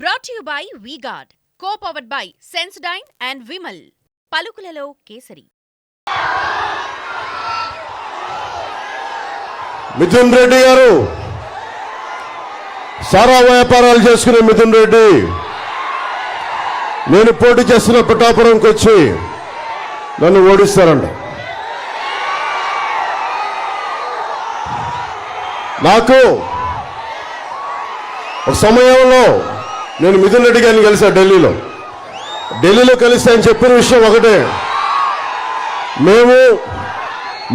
Brought to you by V-Guard, co-powered by Sensodyne and Vimal. పలుకులలో kesari. Mithun Reddy గారు సారా వ్యాపారాలు చేసుకునే మిథున్ రెడ్డి నేను పోటీ చేస్తున్న పిఠాపురంకి వచ్చి నన్ను ఓడిస్తారంట. నాకు ఒక సమయంలో నేను మిథున్ రెడ్డి గారిని కలిసా ఢిల్లీలో కలిసి ఆయన చెప్పిన విషయం ఒకటే, మేము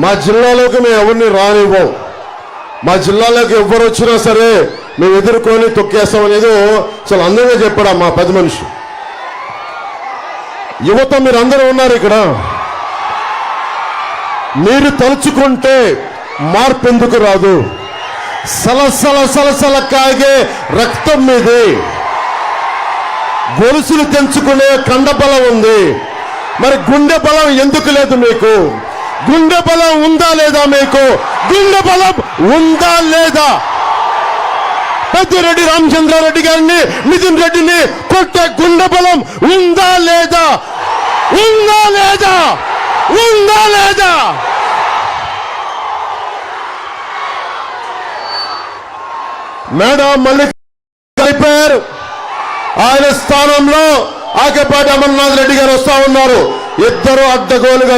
మా జిల్లాలోకి మేము ఎవరిని రానివ్వం, మా జిల్లాలోకి ఎవరు వచ్చినా సరే మేము ఎదుర్కొని తొక్కేస్తాం అనేది చాలా అందంగా చెప్పాడు మా పెద్ద మనిషి. యువత మీరందరూ ఉన్నారు ఇక్కడ, మీరు తలుచుకుంటే మార్పు ఎందుకు రాదు? సలసల కాగే రక్తం మీది, గొలుసులు తెంచుకునే కండబలం ఉంది, మరి గుండె బలం ఎందుకు లేదు మీకు? గుండె బలం ఉందా లేదా మీకు? గుండె బలం ఉందా లేదా? పెద్దిరెడ్డి రామచంద్రారెడ్డి గారిని మిథున్ రెడ్డిని కొట్టే గుండె బలం ఉందా లేదా? ఉందా లేదా? ఉందా లేదా? మేడం మల్లిక అయిపోయారు, ఆయన స్థానంలో ఆకేపాటి అమర్నాథ్ రెడ్డి గారు వస్తా ఉన్నారు. ఇద్దరు అడ్డగోలుగా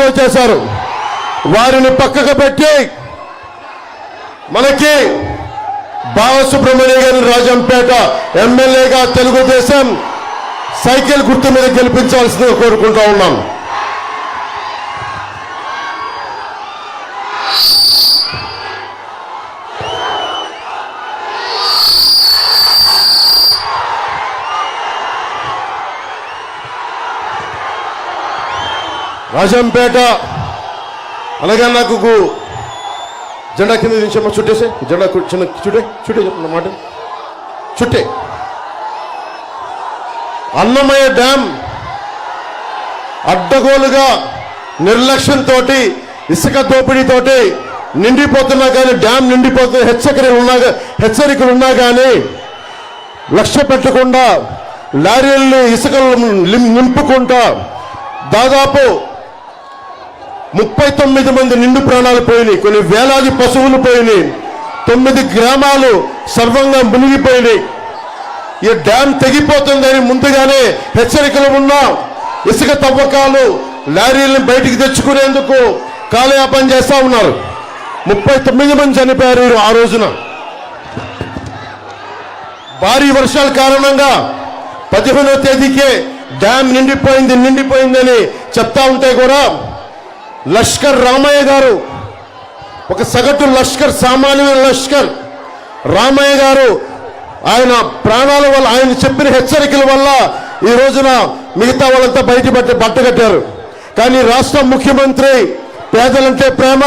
దోచేశారు. వారిని పక్కకు పెట్టి మనకి బాలసుబ్రహ్మణ్య గారిని రాజంపేట ఎమ్మెల్యేగా తెలుగుదేశం సైకిల్ గుర్తు మీద గెలిపించాల్సిందిగా కోరుకుంటా ఉన్నాం. రాజంపేట అలాగే నాకు జెండా కింద దించమ్మా, చుట్టేసే జెండా చిన్న చుట్టే చెప్పన్నమాట చుట్టే. అన్నమయ్య డ్యామ్ అడ్డగోలుగా నిర్లక్ష్యంతో ఇసుక దోపిడీతోటి నిండిపోతున్నా కానీ, డ్యామ్ నిండిపోతున్న హెచ్చరికలు ఉన్నా కానీ లక్ష్య పెట్టకుండా లారీలను ఇసుకలు నింపుకుంటా దాదాపు 39 మంది నిండు ప్రాణాలు పోయినాయి, కొన్ని వేలాది పశువులు పోయినాయి, 9 గ్రామాలు సర్వంగా మునిగిపోయినాయి. ఈ డ్యామ్ తెగిపోతుందని ముందుగానే హెచ్చరికలు ఉన్నా ఇసుక తవ్వకాలు లారీలను బయటికి తెచ్చుకునేందుకు కాలయాపన చేస్తా ఉన్నారు. 39 మంది చనిపోయారు ఆ రోజున. భారీ వర్షాల కారణంగా 15వ తేదీకే డ్యామ్ నిండిపోయిందని చెప్తా ఉంటే కూడా లష్కర్ రామయ్య గారు, ఒక సగటు లష్కర్, సామాన్యమైన లష్కర్ రామయ్య గారు, ఆయన ప్రాణాల వల్ల, ఆయన చెప్పిన హెచ్చరికల వల్ల ఈ రోజున మిగతా వాళ్ళంతా బట్టగట్టారు. కానీ రాష్ట్ర ముఖ్యమంత్రి పేదలంటే ప్రేమ,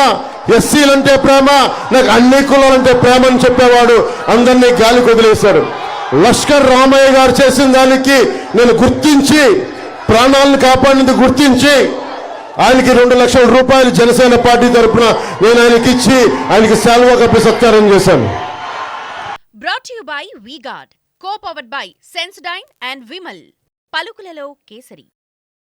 ఎస్సీలంటే ప్రేమ, నాకు అన్ని కులాలంటే ప్రేమ అని చెప్పేవాడు అందరినీ గాలికి వదిలేశారు. లష్కర్ రామయ్య గారు చేసిన దానికి నేను గుర్తించి, ప్రాణాలను కాపాడినందుకు గుర్తించి ఆయనకి 2 లక్షల రూపాయలు జనసేన పార్టీ తరఫున నేను ఆయనకి శాల్వా కప్పి సత్కారం చేశాను. Brought to you by V-Guard, co-powered by Sensodyne and Vimal. పలుకులలో kesari.